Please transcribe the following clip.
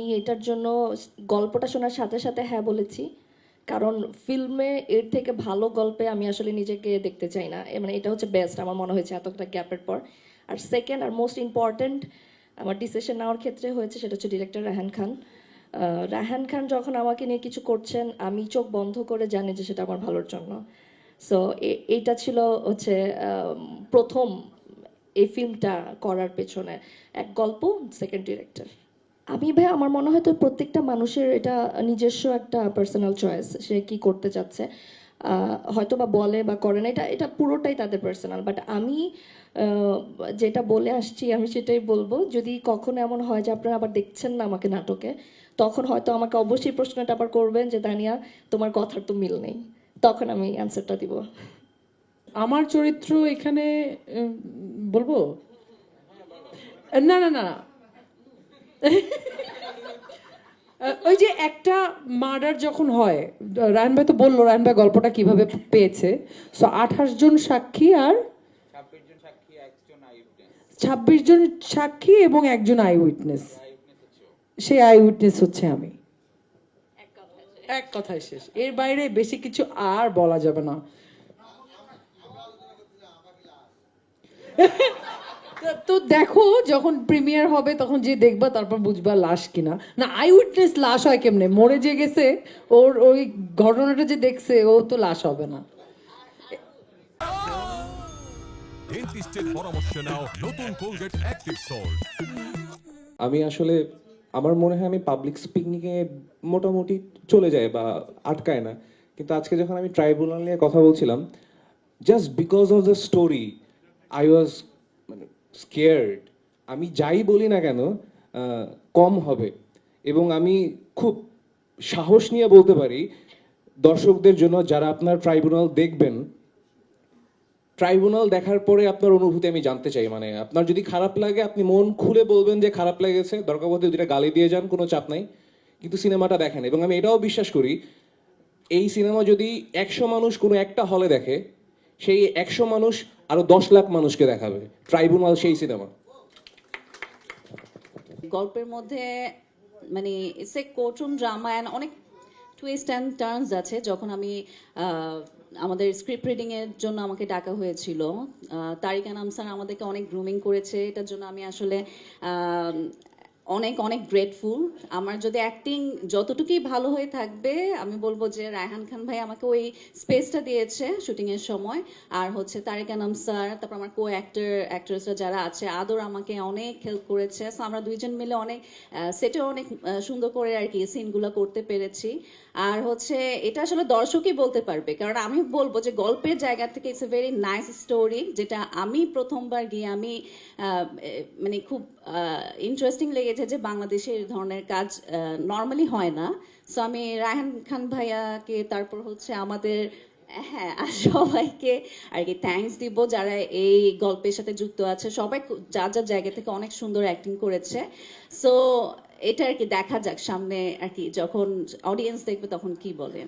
আমি এটার জন্য গল্পটা শোনার সাথে সাথে হ্যাঁ বলেছি, কারণ ফিল্মে এর থেকে ভালো গল্পে আমি আসলে নিজেকে দেখতে চাই না, মানে এটা হচ্ছে বেস্ট আমার মনে হয়েছে এতটা গ্যাপের পর। আর সেকেন্ড আর মোস্ট ইম্পর্ট্যান্ট আমার ডিসিশন নেওয়ার ক্ষেত্রে হয়েছে সেটা হচ্ছে ডিরেক্টর রায়হান খান। রায়হান খান যখন আমাকে নিয়ে কিছু করছেন আমি চোখ বন্ধ করে জানি যে সেটা আমার ভালোর জন্য। সো এইটা ছিল হচ্ছে প্রথম এই ফিল্মটা করার পেছনে এক গল্প, সেকেন্ড ডিরেক্টর। আমি ভাই আমার মনে হয় তো প্রত্যেকটা মানুষের এটা নিজস্ব একটা পার্সোনাল চয়েস, সে কি করতে চাচ্ছে হয়তো বা বলে বা করে না, এটা এটা পুরোটাই তাদের পার্সোনাল। বাট আমি যেটা বলে আসছি আমি সেটাই বলবো, যদি কখনো এমন হয় যে আপনারা আবার দেখছেন না আমাকে নাটকে, তখন হয়তো আমাকে অবশ্যই প্রশ্নটা আবার করবেন যে দানিয়া তোমার কথার তো মিল নেই, তখন আমি অ্যান্সারটা দিব। আমার চরিত্র এখানে বলবো না না না ওই যে একটা মার্ডার যখন হয়, রায়হান ভাই তো বললো রায়হান ভাই গল্পটা কিভাবে পেয়েছে। সো 28 জন সাক্ষী আর 26 জন সাক্ষী এবং একজন আই উইটনেস, সেই আই উইটনেস হচ্ছে আমি। এক কথায় শেষ, এর বাইরে বেশি কিছু আর বলা যাবে না। তো দেখো যখন প্রিমিয়ার হবে তখন যে দেখবা তারপর বুঝবা লাশ কিনা। না আই উইটনেস লাশ হয় কেমনে, মরে যে গেছে, ওর ওই ঘটনাটা যে দেখছে ও তো লাশ হবে না। ডেন্টিস্টের পরামর্শ নাও নতুন কোলগেট অ্যাক্টিভ সল্ট। আমি আসলে আমার মনে হয় আমি পাবলিক স্পিকিংয়ে মোটামুটি চলে যায় বা আটকায় না, কিন্তু আজকে যখন আমি ট্রাইব্যুনাল নিয়ে কথা বলছিলাম, just because of the story I was মানে স্কেয়ার্ড। আমি যাই বলি না কেন কম হবে, এবং আমি খুব সাহস নিয়ে বলতে পারি দর্শকদের জন্য যারা আপনার ট্রাইব্যুনাল দেখবেন, ট্রাইব্যুনাল দেখার পরে আপনার অনুভূতি আমি জানতে চাই। মানে আপনার যদি খারাপ লাগে আপনি মন খুলে বলবেন যে খারাপ লেগেছে, দরকার পড়লে দুটা গালি দিয়ে যান, কোনো চাপ নাই, কিন্তু সিনেমাটা দেখেন। এবং আমি এটাও বিশ্বাস করি এই সিনেমা যদি 100 মানুষ কোনো একটা হলে দেখে, সেই 100 মানুষ আরো 10 লাখ মানুষকে দেখাবে। ট্রাইব্যুনাল সেই সিনেমা। গল্পের মধ্যে মানে it's a courtroom drama and অনেক টুইস্ট অ্যান্ড টার্নস আছে। যখন আমি আমাদের স্ক্রিপ্ট রিডিং এর জন্য আমাকে ডাকা হয়েছিল, তারিক আনাম স্যার আমাদেরকে অনেক গ্রুমিং করেছে, এটার জন্য আমি আসলে আহ, অনেক অনেক গ্রেটফুল। আমার যদি অ্যাক্টিং যতটুকুই ভালো হয়ে থাকবে, আমি বলবো যে রায়হান খান ভাই আমাকে ওই স্পেসটা দিয়েছে শুটিং এর সময়। আর হচ্ছে তারিক আনাম স্যার, তারপর আমার কো অ্যাক্টর অ্যাক্ট্রেসরা যারা আছে, আদর আমাকে অনেক হেল্প করেছে। সো আমরা দুইজন মিলে অনেক সেটে অনেক সুন্দর করে আর কি সিনগুলো করতে পেরেছি। আর হচ্ছে এটা আসলে দর্শকই বলতে পারবে, কারণ আমি বলবো যে গল্পের জায়গা থেকে it's a very nice story, যেটা আমি প্রথমবার গিয়ে আমি মানে খুব ইন্টারেস্টিং লেগেছে যে বাংলাদেশে এই ধরনের কাজ নর্মালি হয় না। সো আমি রায়হান খান ভাইয়াকে, তারপর হচ্ছে আমাদের হ্যাঁ আর সবাইকে আর কি থ্যাঙ্কস দিব যারা এই গল্পের সাথে যুক্ত আছে। সবাই যার যার জায়গা থেকে অনেক সুন্দর অ্যাক্টিং করেছে। সো এটা আর কি দেখা যাক সামনে আর কি যখন অডিয়েন্স দেখবে তখন কি বলে।